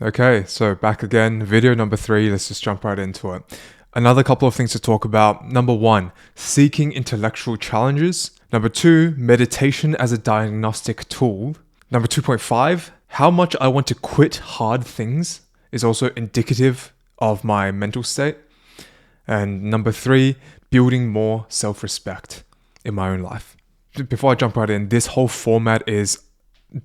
Okay, so back again, video number 3. Let's just jump right into it. Another couple of things to talk about. Number 1, seeking intellectual challenges. Number 2, meditation as a diagnostic tool. Number 2.5, how much I want to quit hard things is also indicative of my mental state. And number 3, building more self-respect in my own life. Before I jump right in, this whole format is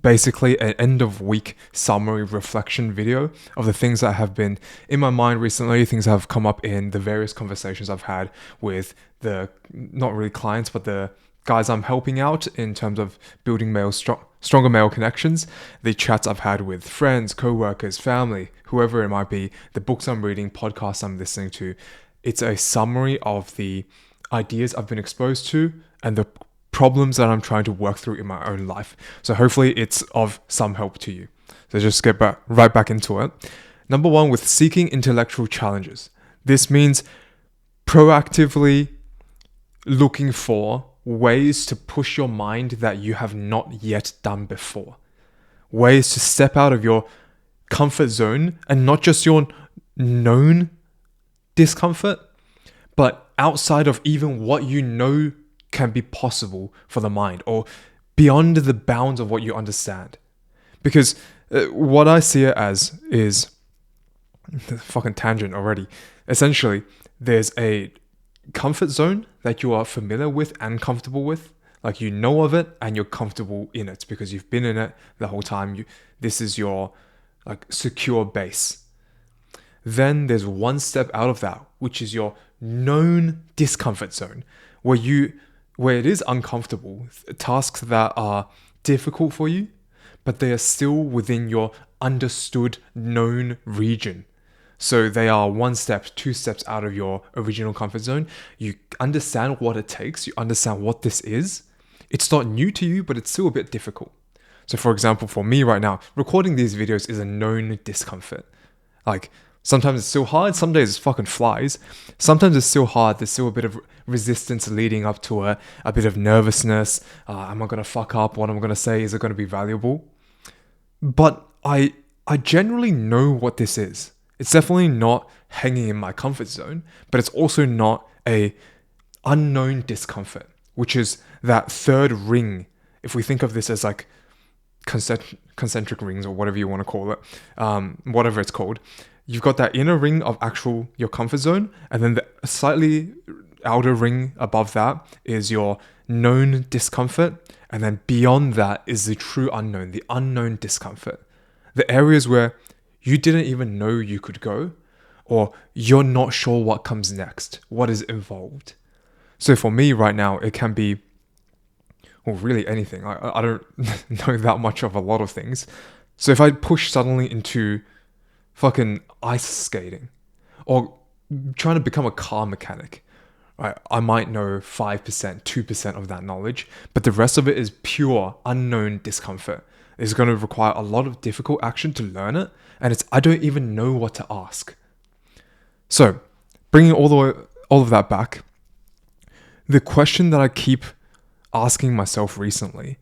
basically an end of week summary reflection video of the things that have been in my mind recently, things that have come up in the various conversations I've had with the, not really clients, but the guys I'm helping out in terms of building stronger male connections, the chats I've had with friends, co-workers, family, whoever it might be, the books I'm reading, podcasts I'm listening to. It's a summary of the ideas I've been exposed to and the problems that I'm trying to work through in my own life. So hopefully it's of some help to you. So just get right back into it. Number 1, with seeking intellectual challenges. This means proactively looking for ways to push your mind that you have not yet done before. Ways to step out of your comfort zone, and not just your known discomfort, but outside of even what you know can be possible for the mind, or beyond the bounds of what you understand. Because what I see it as is fucking tangent already. Essentially, there's a comfort zone that you are familiar with and comfortable with. Like, you know of it and you're comfortable in it because you've been in it the whole time. This is your like secure base. Then there's one step out of that, which is your known discomfort zone, where it is uncomfortable, tasks that are difficult for you, but they are still within your understood known region. So they are 1 step, 2 steps out of your original comfort zone. You understand what it takes. You understand what this is. It's not new to you, but it's still a bit difficult. So for example, for me right now, recording these videos is a known discomfort. Like, sometimes it's still hard. Some days it fucking flies. Sometimes it's still hard. There's still a bit of resistance leading up to it. A bit of nervousness. Am I going to fuck up? What am I going to say? Is it going to be valuable? But I generally know what this is. It's definitely not hanging in my comfort zone, but it's also not a unknown discomfort, which is that third ring. If we think of this as like concentric rings, or whatever you want to call it, whatever it's called, you've got that inner ring of actual your comfort zone, and then the slightly outer ring above that is your known discomfort, and then beyond that is the true unknown, the unknown discomfort. The areas where you didn't even know you could go, or you're not sure what comes next, what is involved. So for me right now, it can be, well, really anything. I don't know that much of a lot of things. So if I push suddenly into fucking ice skating, or trying to become a car mechanic, right? I might know 5%, 2% of that knowledge, but the rest of it is pure unknown discomfort. It's going to require a lot of difficult action to learn it, and I don't even know what to ask. So, bringing all of that back, the question that I keep asking myself recently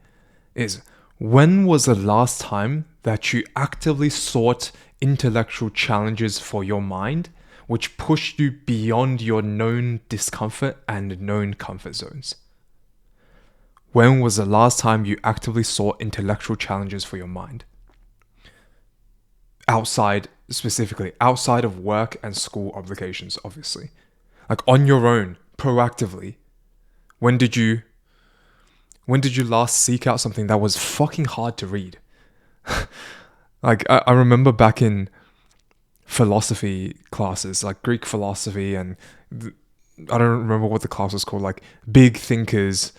is, when was the last time that you actively sought intellectual challenges for your mind, which pushed you beyond your known discomfort and known comfort zones? When was the last time you actively sought intellectual challenges for your mind? Specifically outside of work and school obligations, obviously. Like, on your own, proactively. When did you last seek out something that was fucking hard to read? Like, I remember back in philosophy classes, like Greek philosophy, and I don't remember what the class was called, like big thinkers,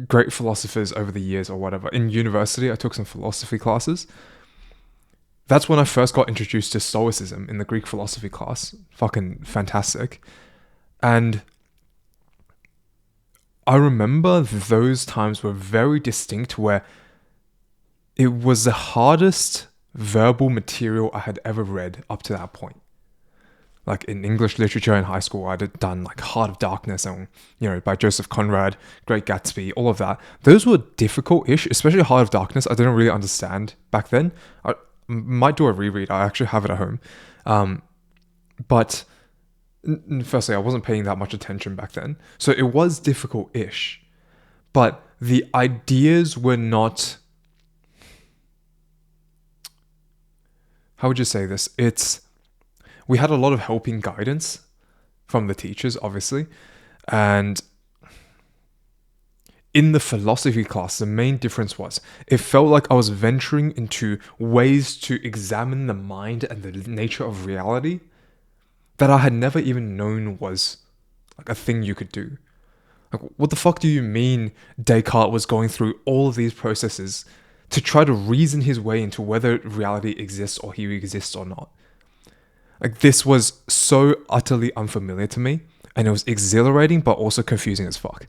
great philosophers over the years or whatever. In university, I took some philosophy classes. That's when I first got introduced to Stoicism in the Greek philosophy class. Fucking fantastic. And I remember those times were very distinct, where it was the hardest verbal material I had ever read up to that point. Like, in English literature in high school, I'd done like Heart of Darkness and, by Joseph Conrad, Great Gatsby, all of that. Those were difficult-ish, especially Heart of Darkness. I didn't really understand back then. Might do a reread. I actually have it at home. But firstly, I wasn't paying that much attention back then. So it was difficult-ish. But the ideas were not... How would you say this? We had a lot of helping guidance from the teachers, obviously. And in the philosophy class, the main difference was it felt like I was venturing into ways to examine the mind and the nature of reality that I had never even known was like a thing you could do. Like, what the fuck do you mean Descartes was going through all of these processes to try to reason his way into whether reality exists or he exists or not? Like, this was so utterly unfamiliar to me, and it was exhilarating but also confusing as fuck.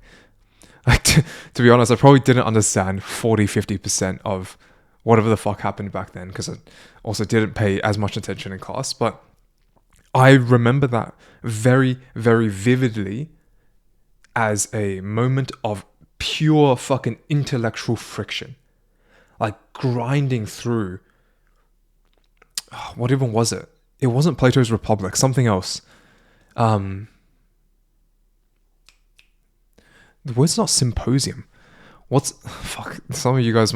Like, to be honest, I probably didn't understand 40-50% of whatever the fuck happened back then, because I also didn't pay as much attention in class. But I remember that very, very vividly as a moment of pure fucking intellectual friction. Like, grinding through... what even was it? It wasn't Plato's Republic, something else. The word's not symposium. Fuck, some of you guys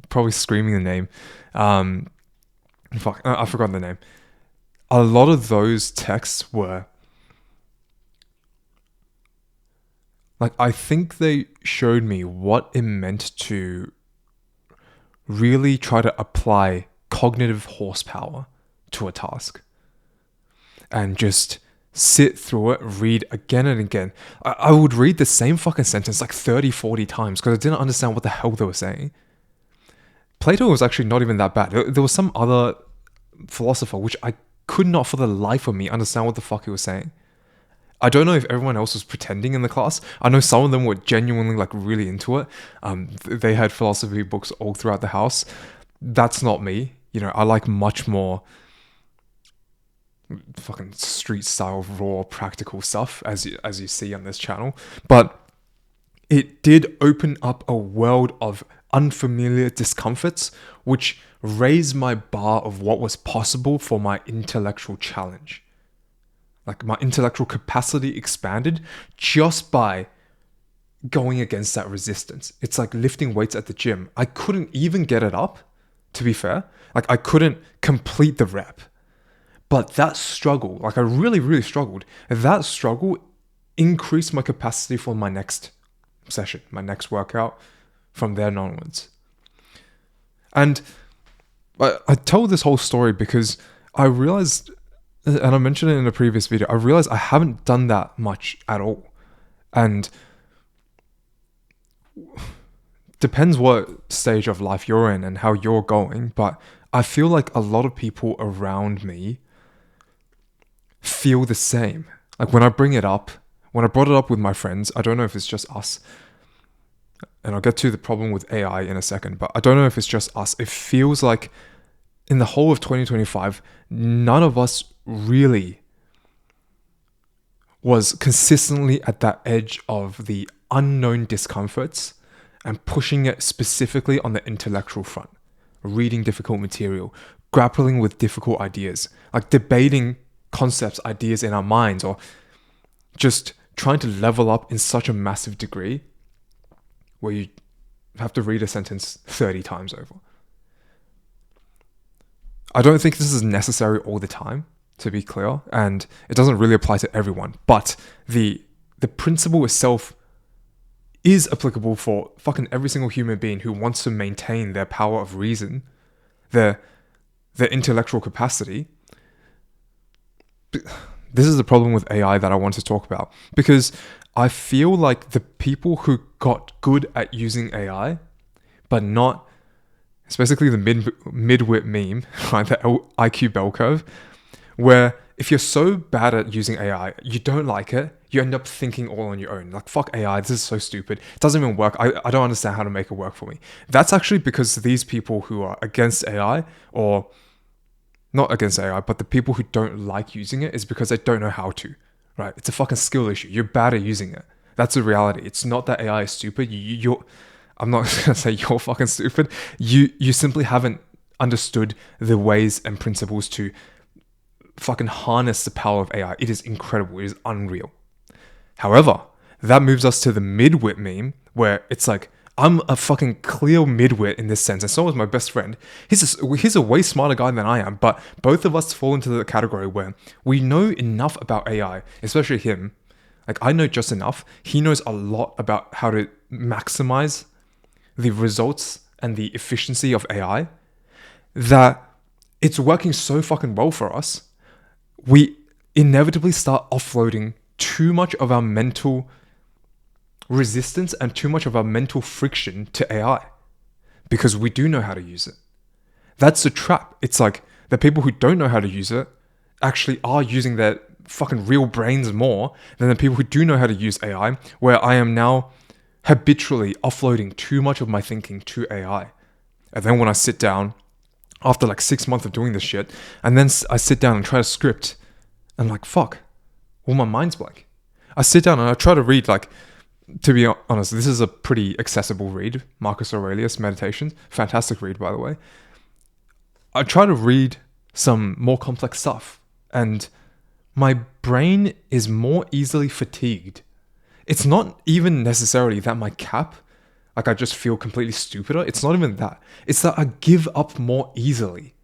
probably screaming the name. I forgot the name. A lot of those texts were... like, I think they showed me what it meant to really try to apply cognitive horsepower to a task. And just sit through it, read again and again. I would read the same fucking sentence like 30, 40 times because I didn't understand what the hell they were saying. Plato was actually not even that bad. There was some other philosopher which I could not for the life of me understand what the fuck he was saying. I don't know if everyone else was pretending in the class. I know some of them were genuinely like really into it. They had philosophy books all throughout the house. That's not me. You know, I like much more fucking street style, raw, practical stuff as you see on this channel. But it did open up a world of unfamiliar discomforts, which raised my bar of what was possible for my intellectual challenge. Like, my intellectual capacity expanded just by going against that resistance. It's like lifting weights at the gym. I couldn't even get it up, to be fair. Like, I couldn't complete the rep. But that struggle, like, I really, really struggled. That struggle increased my capacity for my next session, my next workout from then onwards. And I tell this whole story because I realized... and I mentioned it in a previous video, I realized I haven't done that much at all. And depends what stage of life you're in and how you're going, but I feel like a lot of people around me feel the same. Like, when I brought it up with my friends, I don't know if it's just us, and I'll get to the problem with AI in a second, but I don't know if it's just us. It feels like in the whole of 2025, none of us really was consistently at that edge of the unknown discomforts and pushing it specifically on the intellectual front, reading difficult material, grappling with difficult ideas, like debating concepts, ideas in our minds, or just trying to level up in such a massive degree where you have to read a sentence 30 times over. I don't think this is necessary all the time, to be clear, and it doesn't really apply to everyone, but the principle itself is applicable for fucking every single human being who wants to maintain their power of reason, their intellectual capacity. This is the problem with AI that I want to talk about, because I feel like the people who got good at using AI, but not... it's basically the mid-wit meme, right? The IQ bell curve, where if you're so bad at using AI, you don't like it, you end up thinking all on your own. Like, fuck AI, this is so stupid. It doesn't even work. I don't understand how to make it work for me. That's actually because these people who are against AI, or not against AI, but the people who don't like using it, is because they don't know how to, right? It's a fucking skill issue. You're bad at using it. That's the reality. It's not that AI is stupid. I'm not going to say you're fucking stupid. You simply haven't understood the ways and principles to fucking harness the power of AI. It is incredible. It is unreal. However, that moves us to the midwit meme, where it's like, I'm a fucking clear midwit in this sense, and so is my best friend. He's a way smarter guy than I am, but both of us fall into the category where we know enough about AI, especially him. Like, I know just enough. He knows a lot about how to maximize the results and the efficiency of AI, that it's working so fucking well for us. We inevitably start offloading too much of our mental resistance and too much of our mental friction to AI because we do know how to use it. That's the trap. It's like the people who don't know how to use it actually are using their fucking real brains more than the people who do know how to use AI, where I am now habitually offloading too much of my thinking to AI. And then when I sit down after like 6 months of doing this shit, and then I sit down and try to script, and like, fuck, well, my mind's blank. I sit down and I try to read, like, to be honest, this is a pretty accessible read, Marcus Aurelius Meditations, fantastic read, by the way. I try to read some more complex stuff, and my brain is more easily fatigued. It's not even necessarily that my cap, like, I just feel completely stupider. It's not even that. It's that I give up more easily.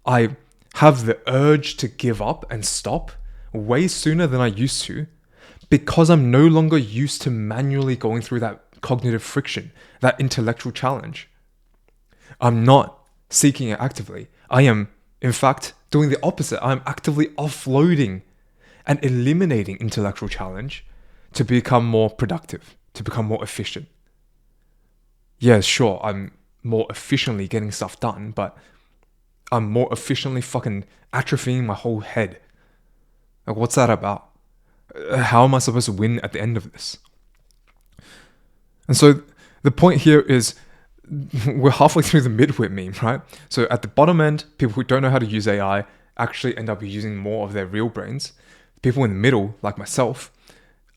I have the urge to give up and stop way sooner than I used to, because I'm no longer used to manually going through that cognitive friction, that intellectual challenge. I'm not seeking it actively. I am, in fact, doing the opposite. I'm actively offloading and eliminating intellectual challenge to become more productive, to become more efficient. Yeah, sure, I'm more efficiently getting stuff done, but I'm more efficiently fucking atrophying my whole head. Like, what's that about? How am I supposed to win at the end of this? And so the point here is, we're halfway through the midwit meme, right? So at the bottom end, people who don't know how to use AI actually end up using more of their real brains. People in the middle, like myself,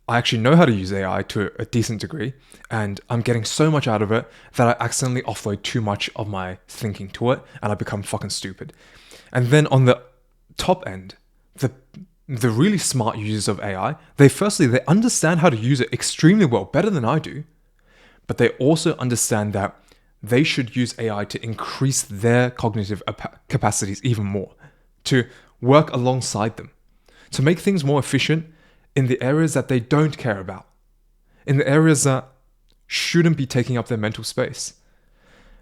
I actually know how to use AI to a decent degree, and I'm getting so much out of it that I accidentally offload too much of my thinking to it, and I become fucking stupid. And then on the top end, the really smart users of AI, they understand how to use it extremely well, better than I do, but they also understand that they should use AI to increase their cognitive capacities even more, to work alongside them, to make things more efficient in the areas that they don't care about, in the areas that shouldn't be taking up their mental space.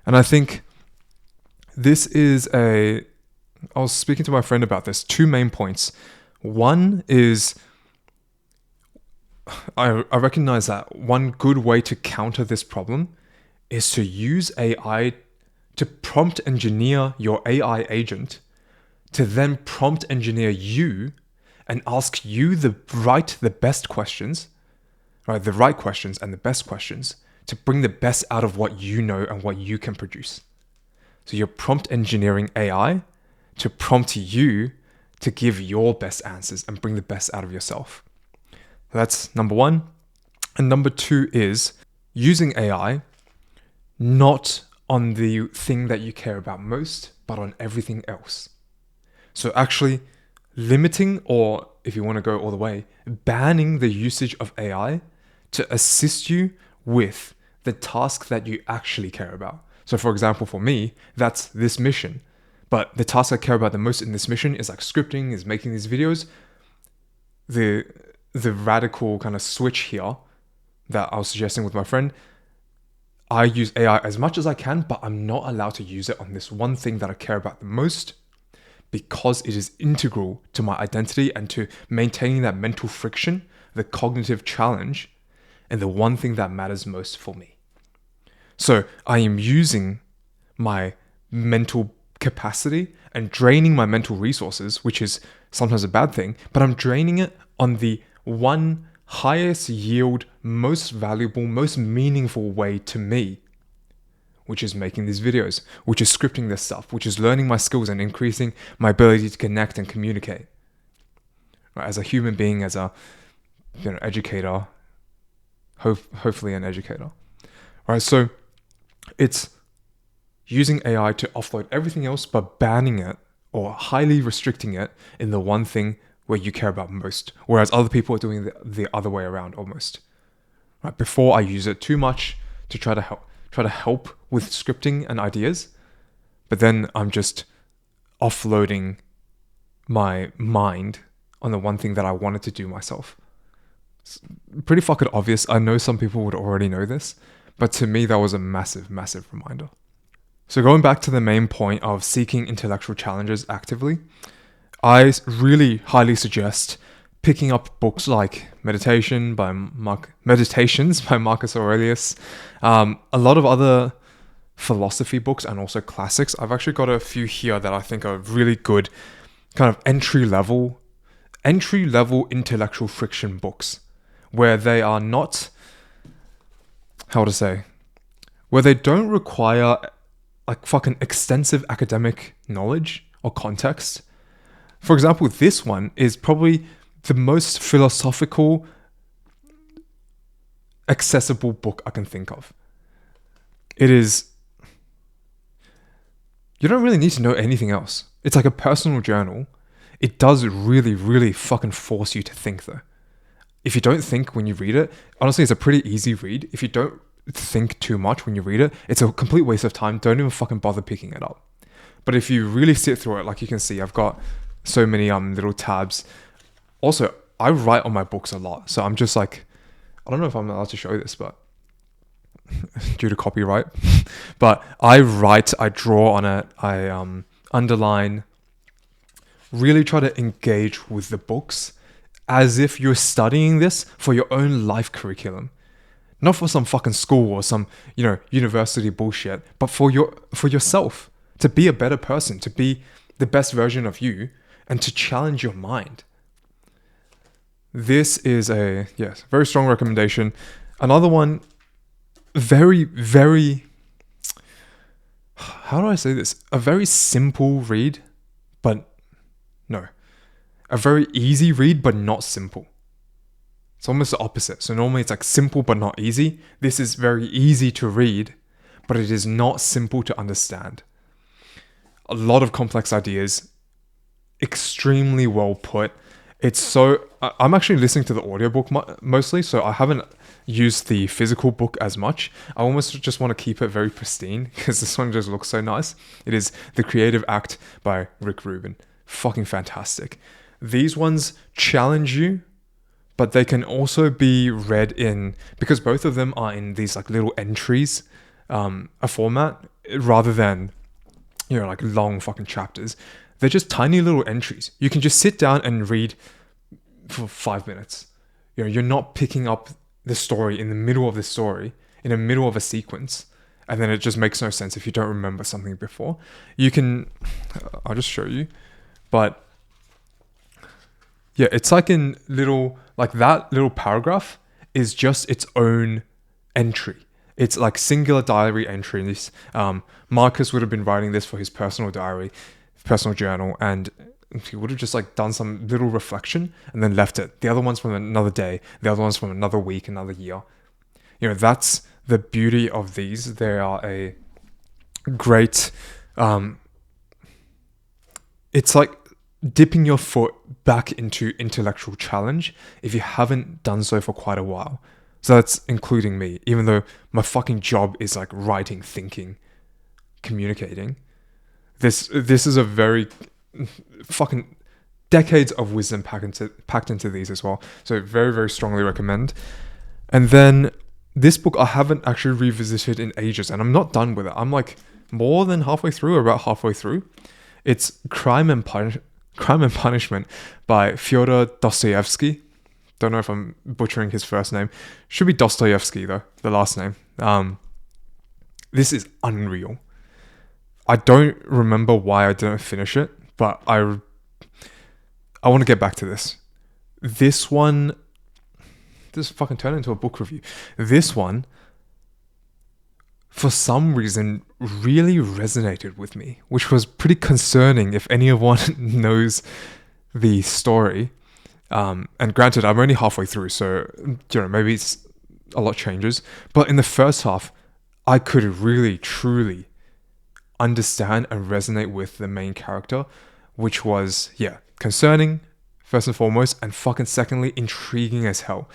And I think this is I was speaking to my friend about this, 2 main points. One is, I recognize that one good way to counter this problem is to use AI to prompt engineer your AI agent to then prompt engineer you and ask you the best questions, right? The right questions and the best questions to bring the best out of what you know and what you can produce. So you're prompt engineering AI to prompt you to give your best answers and bring the best out of yourself. That's number 1. And number 2 is using AI not on the thing that you care about most, but on everything else. So actually limiting, or if you want to go all the way, banning the usage of AI to assist you with the task that you actually care about. So for example, for me, that's this mission. But the task I care about the most in this mission is like scripting, is making these videos. The radical kind of switch here that I was suggesting with my friend, I use AI as much as I can, but I'm not allowed to use it on this one thing that I care about the most, because it is integral to my identity and to maintaining that mental friction, the cognitive challenge, and the one thing that matters most for me. So I am using my mental capacity and draining my mental resources, which is sometimes a bad thing, but I'm draining it on the one highest yield, most valuable, most meaningful way to me, which is making these videos, which is scripting this stuff, which is learning my skills and increasing my ability to connect and communicate. Right? As a human being, as a educator, hopefully an educator. Right? So it's using AI to offload everything else but banning it or highly restricting it in the one thing where you care about most, whereas other people are doing the other way around almost. Right? Before, I use it too much to try to help with scripting and ideas, but then I'm just offloading my mind on the one thing that I wanted to do myself. It's pretty fucking obvious. I know some people would already know this, but to me that was a massive, massive reminder. So going back to the main point of seeking intellectual challenges actively, I really highly suggest picking up books like Meditations by Marcus Aurelius, a lot of other philosophy books and also classics. I've actually got a few here that I think are really good kind of entry level intellectual friction books, where they are not, where they don't require like fucking extensive academic knowledge or context. For example, this one is probably the most philosophical, accessible book I can think of. It is, you don't really need to know anything else. It's like a personal journal. It does really, really fucking force you to think though. If you don't think when you read it, honestly, it's a pretty easy read. If you don't think too much when you read it, it's a complete waste of time. Don't even fucking bother picking it up. But if you really sit through it, like you can see, I've got so many little tabs. Also, I write on my books a lot. So I'm just like, I don't know if I'm allowed to show this, but due to copyright, but I write, I draw on it, I underline, really try to engage with the books as if you're studying this for your own life curriculum. Not for some fucking school or some, university bullshit, but for yourself, to be a better person, to be the best version of you, and to challenge your mind. This is a, very strong recommendation. Another one, very, very, how do I say this? A very simple read, but no. A very easy read, but not simple. It's almost the opposite. So normally it's like simple, but not easy. This is very easy to read, but it is not simple to understand. A lot of complex ideas, extremely well put. I'm actually listening to the audiobook mostly, so I haven't used the physical book as much. I almost just want to keep it very pristine because this one just looks so nice. It is The Creative Act by Rick Rubin. Fucking fantastic. These ones challenge you, but they can also be read in, because both of them are in these like little entries, a format, rather than, like long fucking chapters. They're just tiny little entries. You can just sit down and read for 5 minutes. You're not picking up the story in the middle of the story, in the middle of a sequence, and then it just makes no sense if you don't remember something before. I'll just show you, but yeah, it's like in that little paragraph is just its own entry. It's like singular diary entries. Marcus would have been writing this for his personal diary, personal journal, and he would have just like done some little reflection and then left it. The other one's from another day, the other one's from another week, another year. That's the beauty of these. They are a great, it's like dipping your foot back into intellectual challenge if you haven't done so for quite a while. So that's including me, even though my fucking job is like writing, thinking, communicating. This is a very fucking decades of wisdom packed into these as well. So very, very strongly recommend. And then this book I haven't actually revisited in ages, and I'm not done with it. I'm like more than halfway through, or about halfway through. It's Crime and Punishment by Fyodor Dostoevsky. Don't know if I'm butchering his first name. Should be Dostoevsky though, the last name. This is unreal. I don't remember why I didn't finish it, but I want to get back to this. This fucking turned into a book review. This one, for some reason, really resonated with me, which was pretty concerning if anyone knows the story. And granted, I'm only halfway through, so maybe it's a lot changes. But in the first half, I could really, truly understand and resonate with the main character, which was, yeah, concerning, first and foremost, and fucking secondly, intriguing as hell.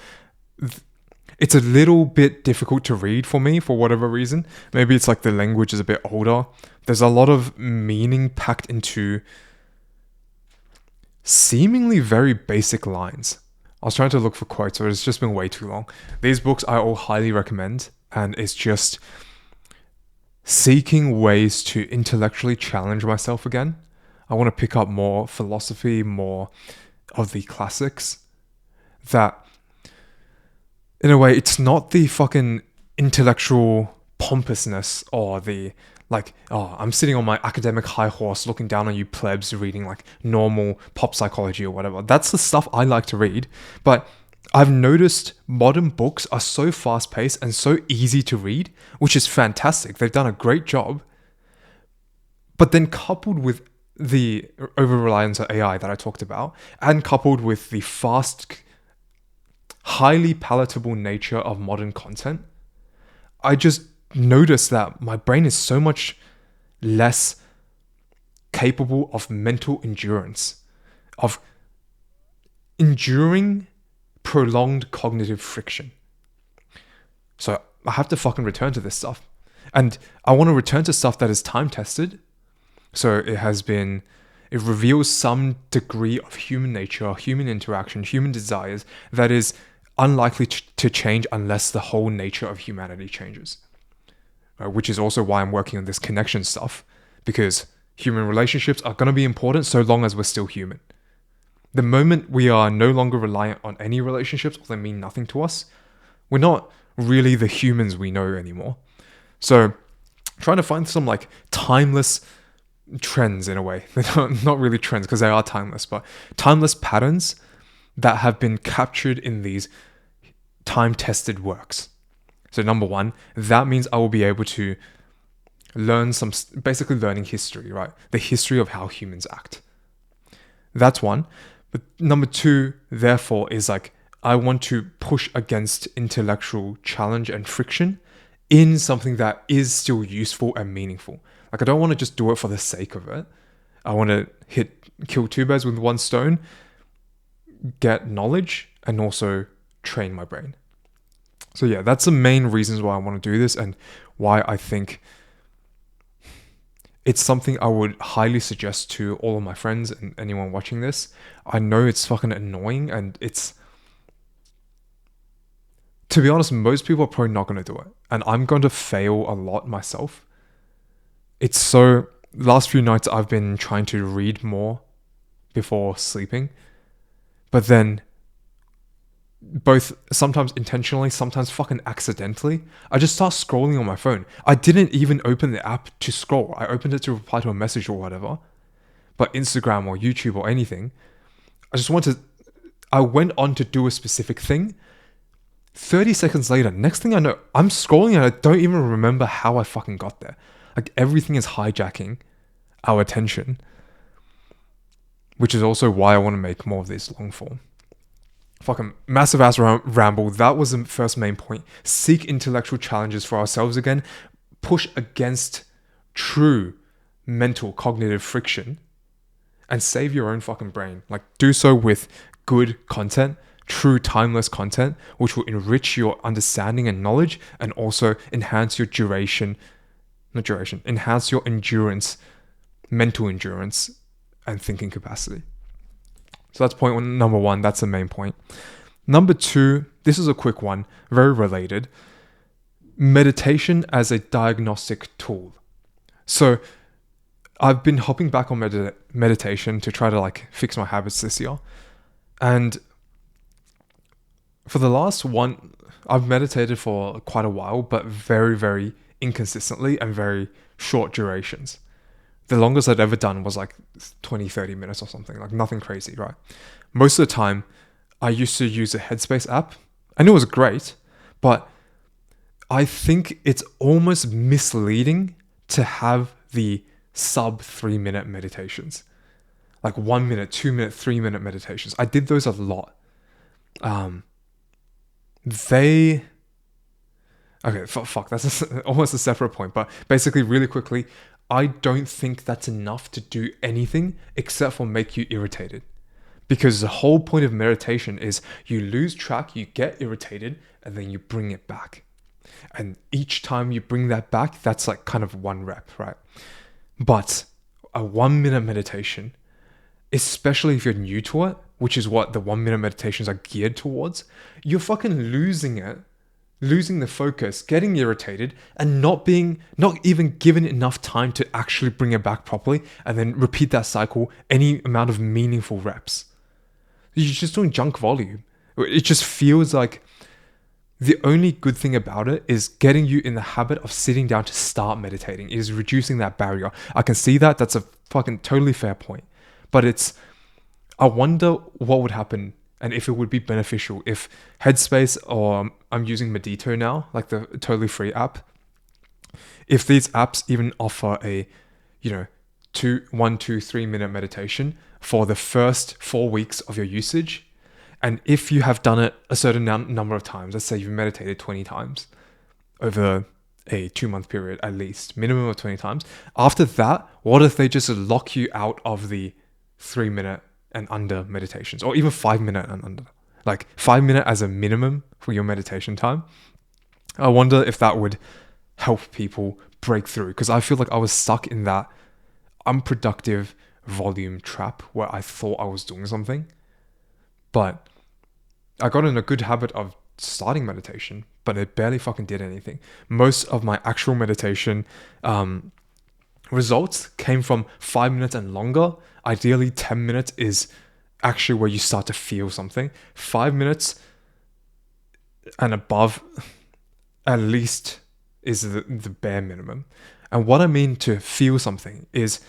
It's a little bit difficult to read for me for whatever reason. Maybe it's like the language is a bit older. There's a lot of meaning packed into seemingly very basic lines. I was trying to look for quotes, but it's just been way too long. These books I all highly recommend, and it's just seeking ways to intellectually challenge myself again. I want to pick up more philosophy, more of the classics. That, in a way, it's not the fucking intellectual pompousness or the like, oh, I'm sitting on my academic high horse looking down on you plebs reading like normal pop psychology or whatever. That's the stuff I like to read. But I've noticed modern books are so fast paced and so easy to read, which is fantastic. They've done a great job. But then coupled with the over reliance on AI that I talked about, and coupled with the fast, highly palatable nature of modern content, I just notice that my brain is so much less capable of mental endurance, of enduring prolonged cognitive friction. So I have to fucking return to this stuff. And I want to return to stuff that is time tested. So it reveals some degree of human nature, human interaction, human desires that is unlikely to change unless the whole nature of humanity changes. Which is also why I'm working on this connection stuff, because human relationships are going to be important so long as we're still human. The moment we are no longer reliant on any relationships, or they mean nothing to us, we're not really the humans we know anymore. So trying to find some like timeless trends in a way. They're not really trends because they are timeless, but timeless patterns that have been captured in these time-tested works. So number one, that means I will be able to learn basically learning history, right? The history of how humans act. That's one. But number two, therefore, is like, I want to push against intellectual challenge and friction in something that is still useful and meaningful. Like, I don't want to just do it for the sake of it. I want to kill two birds with one stone, get knowledge, and also train my brain. So yeah, that's the main reasons why I want to do this and why I think it's something I would highly suggest to all of my friends and anyone watching this. I know it's fucking annoying and it's, to be honest, most people are probably not going to do it. And I'm going to fail a lot myself. Last few nights I've been trying to read more before sleeping. But then, both sometimes intentionally, sometimes fucking accidentally, I just start scrolling on my phone. I didn't even open the app to scroll. I opened it to reply to a message or whatever. But Instagram or YouTube or anything, I went on to do a specific thing. 30 seconds later, next thing I know, I'm scrolling and I don't even remember how I fucking got there. Like, everything is hijacking our attention, which is also why I want to make more of this long form. Fucking massive ass ramble. That was the first main point. Seek intellectual challenges for ourselves again. Push against true mental cognitive friction and save your own fucking brain. Like, do so with good content, true timeless content, which will enrich your understanding and knowledge and also enhance your enhance your endurance, mental endurance and thinking capacity. So that's point number one. That's the main point. Number two, this is a quick one, very related. Meditation as a diagnostic tool. So I've been hopping back on meditation to try to like fix my habits this year. And for the last one, I've meditated for quite a while, but very, very inconsistently and very short durations. The longest I'd ever done was like 20, 30 minutes or something, like nothing crazy, right? Most of the time, I used to use a Headspace app, and it was great, but I think it's almost misleading to have the sub 3-minute meditations, like 1 minute, 2 minute, 3-minute meditations. I did those a lot. Okay, fuck, that's almost a separate point, but basically, really quickly, I don't think that's enough to do anything except for make you irritated. Because the whole point of meditation is you lose track, you get irritated, and then you bring it back. And each time you bring that back, that's like kind of one rep, right? But a 1 minute meditation, especially if you're new to it, which is what the 1 minute meditations are geared towards, you're fucking losing it, losing the focus, getting irritated, and not even given enough time to actually bring it back properly, and then repeat that cycle any amount of meaningful reps. You're just doing junk volume. It just feels like the only good thing about it is getting you in the habit of sitting down to start meditating, is reducing that barrier. I can see that. That's a fucking totally fair point. But I wonder what would happen and if it would be beneficial if Headspace, or I'm using Medito now, like the totally free app, if these apps even offer a, 1, 2, 3 minute meditation for the first 4 weeks of your usage. And if you have done it a certain number of times, let's say you've meditated 20 times over a 2-month period, at least, minimum of 20 times. After that, what if they just lock you out of the 3-minute and under meditations, or even 5-minute and under? Like 5-minute as a minimum for your meditation time. I wonder if that would help people break through, because I feel like I was stuck in that unproductive volume trap where I thought I was doing something, but I got in a good habit of starting meditation, but it barely fucking did anything. Most of my actual meditation results came from 5 minutes and longer. Ideally, 10 minutes is actually where you start to feel something. 5 minutes and above, at least, is the bare minimum. And what I mean to feel something is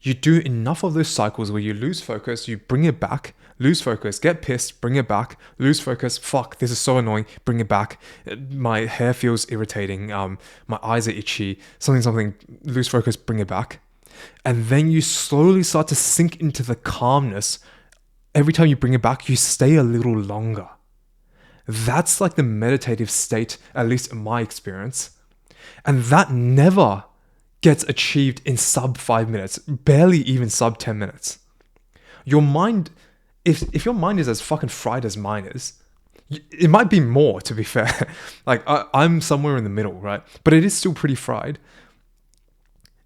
you do enough of those cycles where you lose focus, you bring it back, lose focus, get pissed, bring it back, lose focus, fuck, this is so annoying, bring it back, my hair feels irritating, my eyes are itchy, something, lose focus, bring it back. And then you slowly start to sink into the calmness. Every time you bring it back, you stay a little longer. That's like the meditative state, at least in my experience. And that never gets achieved in sub 5 minutes, barely even sub 10 minutes. Your mind, if your mind is as fucking fried as mine is, it might be more, to be fair. Like I'm somewhere in the middle, right? But it is still pretty fried.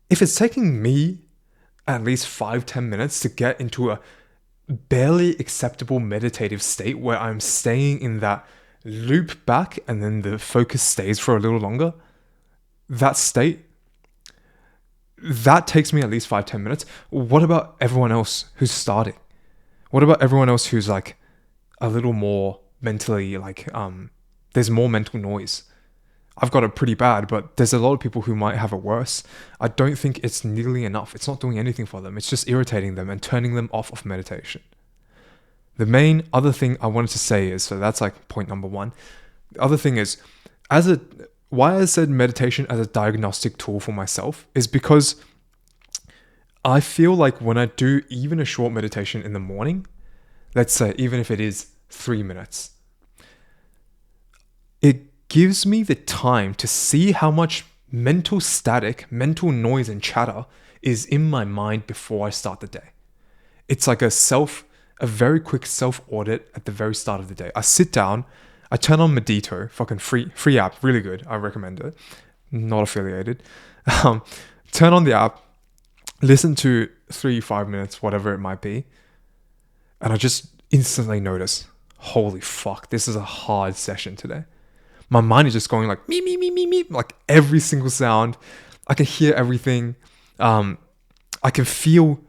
If it's taking me at least 5-10 minutes to get into a barely acceptable meditative state where I'm staying in that loop back and then the focus stays for a little longer, that state, that takes me at least 5-10 minutes. What about everyone else who's starting? What about everyone else who's like a little more mentally like, there's more mental noise? I've got it pretty bad, but there's a lot of people who might have it worse. I don't think it's nearly enough. It's not doing anything for them. It's just irritating them and turning them off of meditation. The main other thing I wanted to say is, so that's like point number 1. The other thing is, why I said meditation as a diagnostic tool for myself is because I feel like when I do even a short meditation in the morning, let's say even if it is 3 minutes, it gives me the time to see how much mental static, mental noise and chatter is in my mind before I start the day. It's like a very quick self-audit at the very start of the day. I sit down, I turn on Medito, fucking free app, really good. I recommend it. Not affiliated. Turn on the app, listen to 3-5 minutes, whatever it might be. And I just instantly notice, holy fuck, this is a hard session today. My mind is just going like me, like every single sound. I can hear everything. I can feel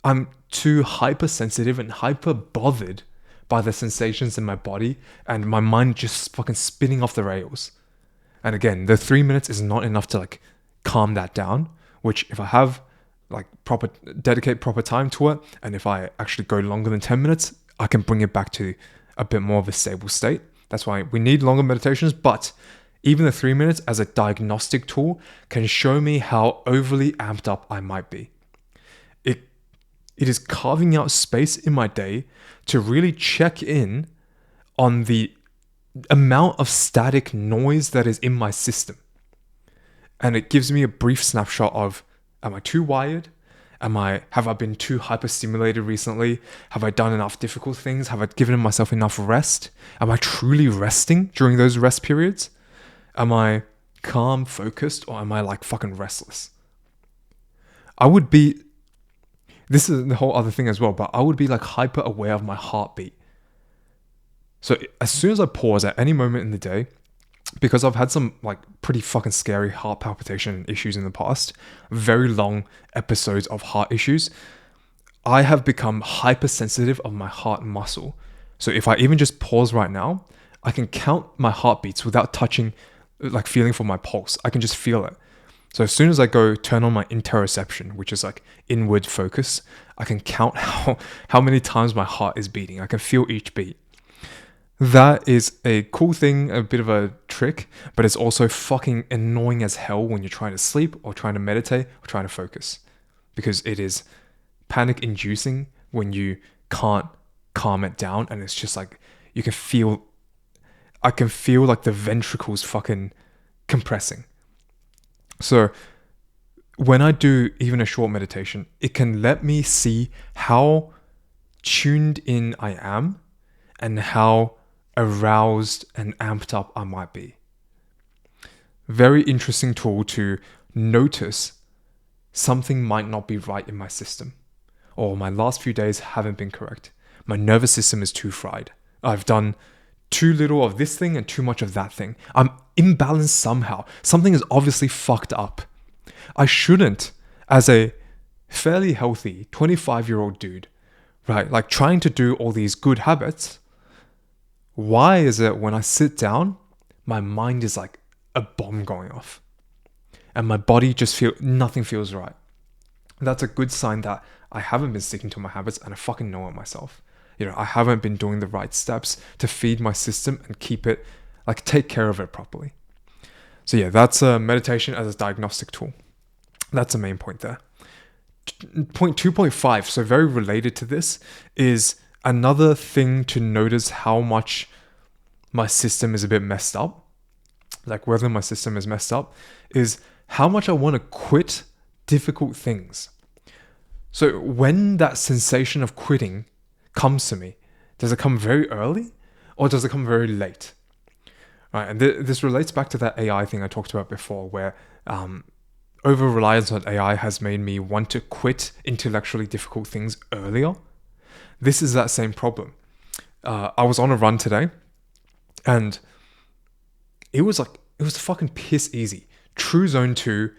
I'm too hypersensitive and hyper bothered by the sensations in my body, and my mind just fucking spinning off the rails. And again, the 3 minutes is not enough to like calm that down, which if I have like dedicate proper time to it, and if I actually go longer than 10 minutes, I can bring it back to a bit more of a stable state. That's why we need longer meditations, but even the 3 minutes as a diagnostic tool can show me how overly amped up I might be. It is carving out space in my day to really check in on the amount of static noise that is in my system. And it gives me a brief snapshot of, Am I too wired? Have I been too hyperstimulated recently? Have I done enough difficult things? Have I given myself enough rest? Am I truly resting during those rest periods? Am I calm, focused, or am I like fucking restless? This is the whole other thing as well, but I would be like hyper aware of my heartbeat. So as soon as I pause at any moment in the day, because I've had some like pretty fucking scary heart palpitation issues in the past, very long episodes of heart issues, I have become hypersensitive of my heart muscle. So if I even just pause right now, I can count my heartbeats without touching, like feeling for my pulse. I can just feel it. So as soon as I go turn on my interoception, which is like inward focus, I can count how many times my heart is beating. I can feel each beat. That is a cool thing, a bit of a trick, but it's also fucking annoying as hell when you're trying to sleep or trying to meditate or trying to focus, because it is panic inducing when you can't calm it down. And it's just like, I can feel like the ventricles fucking compressing. So when I do even a short meditation, it can let me see how tuned in I am and how aroused and amped up I might be. Very interesting tool to notice something might not be right in my system, or my last few days haven't been correct. My nervous system is too fried. I've done too little of this thing and too much of that thing. I'm imbalanced somehow. Something is obviously fucked up. I shouldn't, as a fairly healthy 25-year-old dude, right, like trying to do all these good habits, why is it when I sit down, my mind is like a bomb going off and my body just nothing feels right? That's a good sign that I haven't been sticking to my habits and I fucking know it myself. I haven't been doing the right steps to feed my system and keep it, like take care of it properly. So yeah, that's a meditation as a diagnostic tool. That's the main point there. Point 2.5, so very related to this, is another thing to notice how much my system is a bit messed up, like whether my system is messed up, is how much I want to quit difficult things. So when that sensation of quitting comes to me, does it come very early or does it come very late? Right, and this relates back to that AI thing I talked about before, where over-reliance on AI has made me want to quit intellectually difficult things earlier. This is that same problem. I was on a run today, and it was fucking piss easy. True zone 2,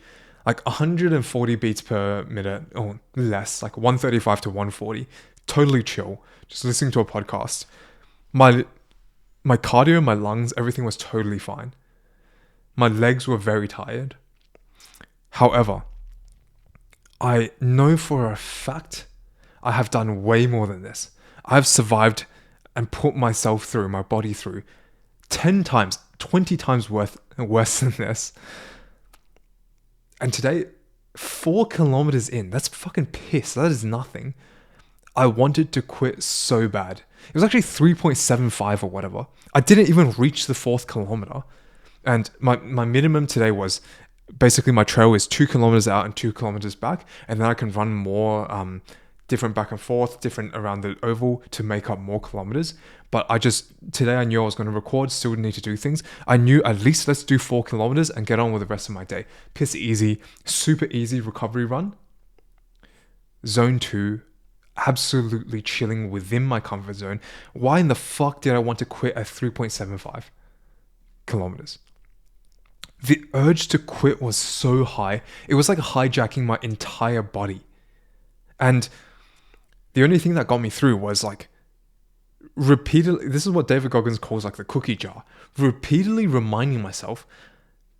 like 140 beats per minute or less, like 135 to 140. Totally chill, just listening to a podcast. My cardio, my lungs, everything was totally fine. My legs were very tired. However, I know for a fact I have done way more than this. I've survived and put myself through, my body through 10 times, 20 times worse than this. And today, 4 kilometers in, that's fucking piss. That is nothing. I wanted to quit so bad. It was actually 3.75 or whatever. I didn't even reach the 4th kilometer. And my minimum today was, basically my trail is 2 kilometers out and 2 kilometers back. And then I can run more different back and forth, different around the oval to make up more kilometers. But today I knew I was going to record, still need to do things. I knew at least let's do 4 kilometers and get on with the rest of my day. Piss easy, super easy recovery run. Zone 2, absolutely chilling within my comfort zone. Why in the fuck did I want to quit at 3.75 kilometers? The urge to quit was so high. It was like hijacking my entire body. And the only thing that got me through was like repeatedly, this is what David Goggins calls like the cookie jar, repeatedly reminding myself,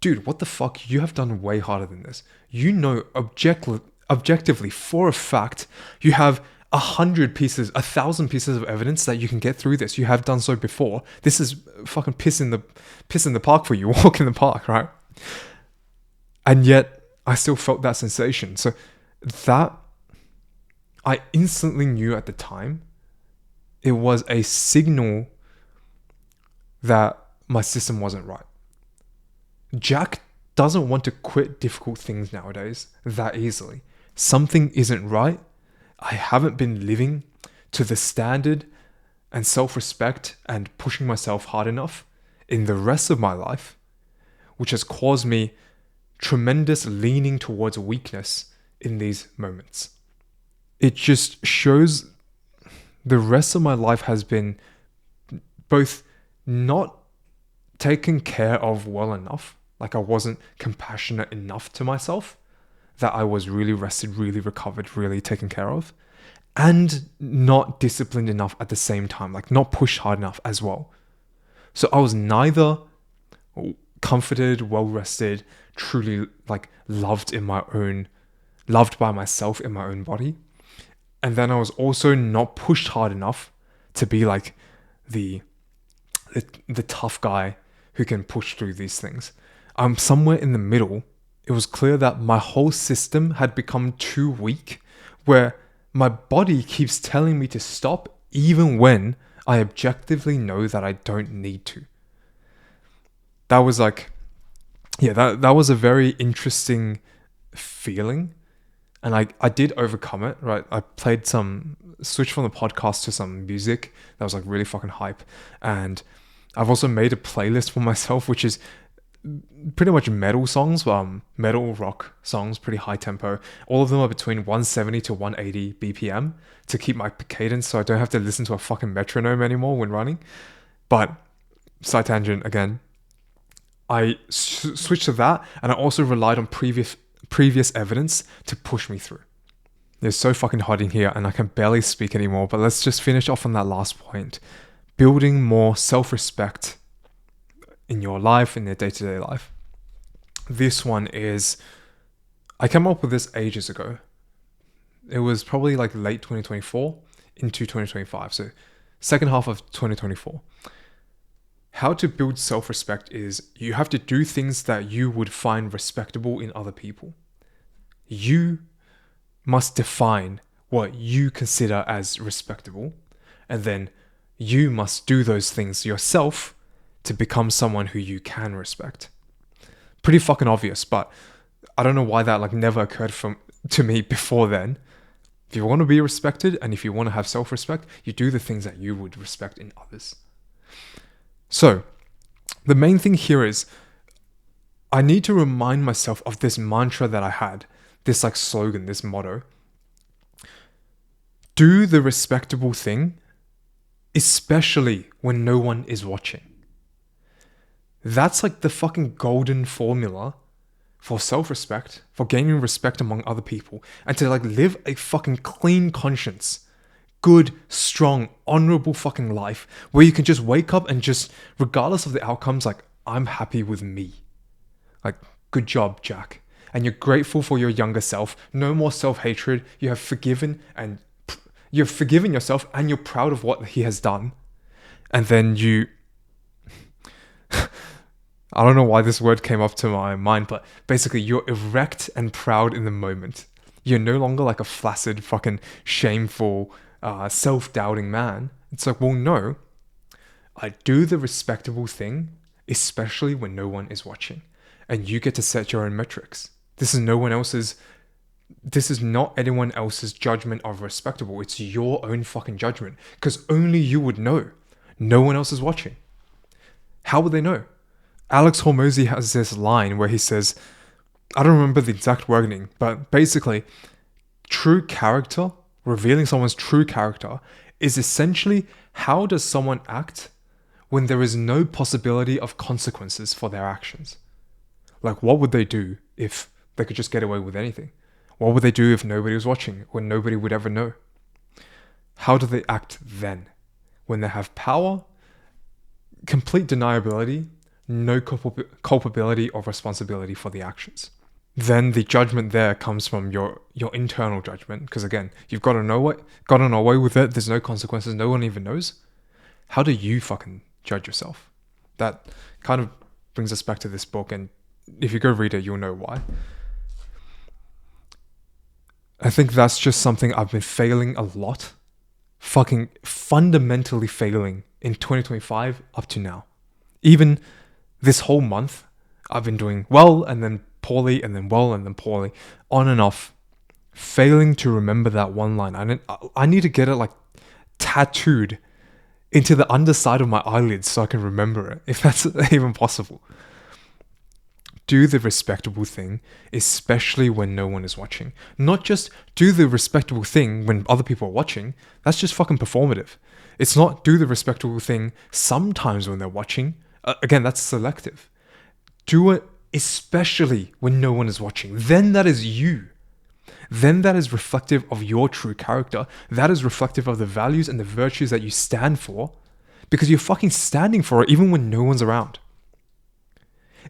dude, what the fuck? You have done way harder than this. You know, objectively, for a fact, you have 1,000 pieces of evidence that you can get through this. You have done so before. This is fucking piss in the park for you. Walk in the park, right? And yet, I still felt that sensation. So that I instantly knew at the time it was a signal that my system wasn't right. Jack doesn't want to quit difficult things nowadays that easily. Something isn't right. I haven't been living to the standard and self-respect and pushing myself hard enough in the rest of my life, which has caused me tremendous leaning towards weakness in these moments. It just shows the rest of my life has been both not taken care of well enough, like I wasn't compassionate enough to myself, that I was really rested, really recovered, really taken care of, and not disciplined enough at the same time, like not pushed hard enough as well. So I was neither comforted, well rested, truly like loved by myself in my own body. And then I was also not pushed hard enough to be like the tough guy who can push through these things. I'm somewhere in the middle. It was clear that my whole system had become too weak, where my body keeps telling me to stop even when I objectively know that I don't need to. That was like, that was a very interesting feeling. And I did overcome it, right? I switched from the podcast to some music that was like really fucking hype. And I've also made a playlist for myself, which is pretty much metal songs, metal rock songs, pretty high tempo. All of them are between 170 to 180 BPM to keep my cadence so I don't have to listen to a fucking metronome anymore when running. But side tangent again, I switched to that, and I also relied on previous evidence to push me through. It's so fucking hot in here and I can barely speak anymore, but let's just finish off on that last point. Building more self-respect in your life, in your day-to-day life. This one is, I came up with this ages ago. It was probably like late 2024 into 2025. So second half of 2024. How to build self-respect is you have to do things that you would find respectable in other people. You must define what you consider as respectable, and then you must do those things yourself to become someone who you can respect. Pretty fucking obvious, but I don't know why that like never occurred to me before then. If you want to be respected and if you want to have self-respect, you do the things that you would respect in others. So, the main thing here is I need to remind myself of this mantra that I had, this like slogan, this motto. Do the respectable thing, especially when no one is watching. That's like the fucking golden formula for self-respect, for gaining respect among other people, and to like live a fucking clean conscience. Good, strong, honorable fucking life where you can just wake up and just, regardless of the outcomes, like, I'm happy with me. Like, good job, Jack. And you're grateful for your younger self. No more self-hatred. You have forgiven yourself and you're proud of what he has done. And then I don't know why this word came up to my mind, but basically you're erect and proud in the moment. You're no longer like a flaccid, fucking shameful, self-doubting man. It's like, well, no, I do the respectable thing, especially when no one is watching, and you get to set your own metrics. This is not anyone else's judgment of respectable. It's your own fucking judgment, because only you would know. No one else is watching. How would they know? Alex Hormozy has this line where he says, I don't remember the exact wording, but basically, true character, revealing someone's true character, is essentially how does someone act when there is no possibility of consequences for their actions. Like, what would they do if they could just get away with anything? What would they do if nobody was watching, when nobody would ever know? How do they act then? When they have power, complete deniability, no culpability or responsibility for the actions. Then the judgment there comes from your internal judgment, because again, you've gotten away with it, there's no consequences, no one even knows. How do you fucking judge yourself? That kind of brings us back to this book, and if you go read it, you'll know why. I think that's just something I've been failing a lot, fucking fundamentally failing in 2025 up to now. Even this whole month, I've been doing well and then poorly and then well and then poorly, on and off, failing to remember that one line. I need to get it like tattooed into the underside of my eyelids so I can remember it, if that's even possible. Do the respectable thing, especially when no one is watching. Not just do the respectable thing when other people are watching. That's just fucking performative. It's not do the respectable thing sometimes when they're watching. Again, that's selective. Do it especially when no one is watching. Then that is you. Then that is reflective of your true character. That is reflective of the values and the virtues that you stand for, because you're fucking standing for it even when no one's around.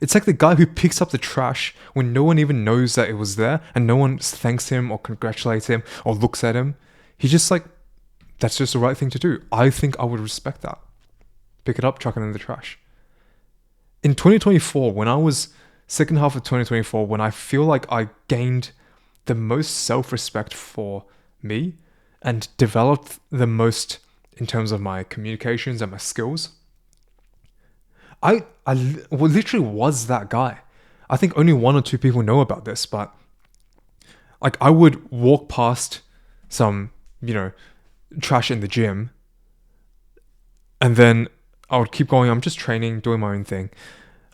It's like the guy who picks up the trash when no one even knows that it was there and no one thanks him or congratulates him or looks at him. He's just like, that's just the right thing to do. I think I would respect that. Pick it up, chuck it in the trash. In 2024, when I was second half of 2024, when I feel like I gained the most self-respect for me and developed the most in terms of my communications and my skills, I literally was that guy. I think only one or two people know about this, but like I would walk past some, trash in the gym, and then I would keep going. I'm just training, doing my own thing.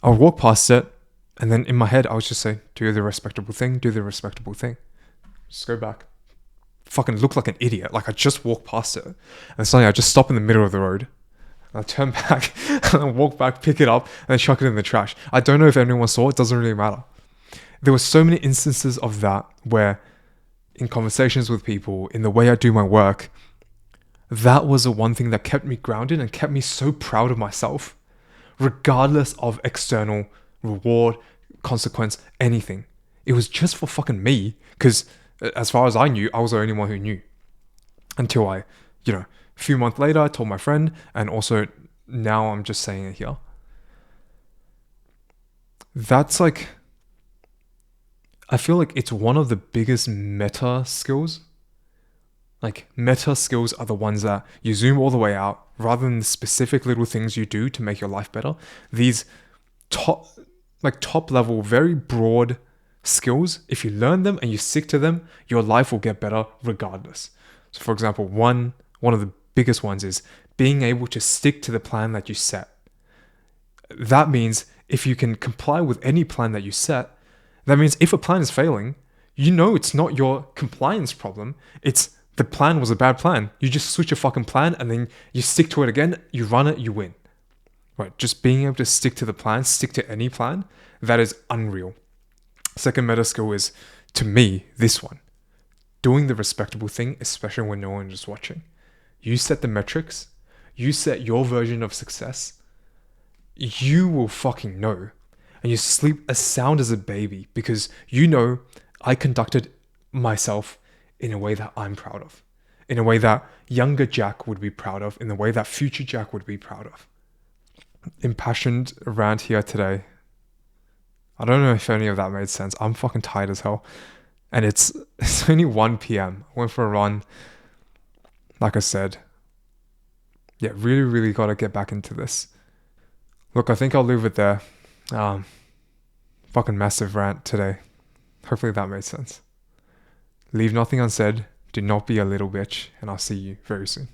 I would walk past it, and then in my head, I would just say, do the respectable thing, do the respectable thing. Just go back. Fucking look like an idiot. Like I just walked past it. And suddenly I just stop in the middle of the road. And I turn back and I walk back, pick it up, and then chuck it in the trash. I don't know if anyone saw it. Doesn't really matter. There were so many instances of that where in conversations with people, in the way I do my work, that was the one thing that kept me grounded and kept me so proud of myself, regardless of external reward, consequence, anything. It was just for fucking me, because as far as I knew, I was the only one who knew. Until I, a few months later, I told my friend, and also now I'm just saying it here. That's like, I feel like it's one of the biggest meta skills. Like meta skills are the ones that you zoom all the way out rather than the specific little things you do to make your life better. These top level, very broad skills, if you learn them and you stick to them, your life will get better regardless. So for example, one of the biggest ones is being able to stick to the plan that you set. That means if you can comply with any plan that you set, that means if a plan is failing, it's not your compliance problem. It's the plan was a bad plan. You just switch your fucking plan and then you stick to it again, you run it, you win. Right? Just being able to stick to the plan, stick to any plan, that is unreal. Second meta skill is, to me, this one. Doing the respectable thing, especially when no one is watching. You set the metrics. You set your version of success. You will fucking know. And you sleep as sound as a baby because I conducted myself in a way that I'm proud of. In a way that younger Jack would be proud of. In a way that future Jack would be proud of. Impassioned rant here today. I don't know if any of that made sense. I'm fucking tired as hell. And it's only 1 p.m. I went for a run. Like I said. Yeah, really, really got to get back into this. Look, I think I'll leave it there. Fucking massive rant today. Hopefully that made sense. Leave nothing unsaid. Do not be a little bitch. And I'll see you very soon.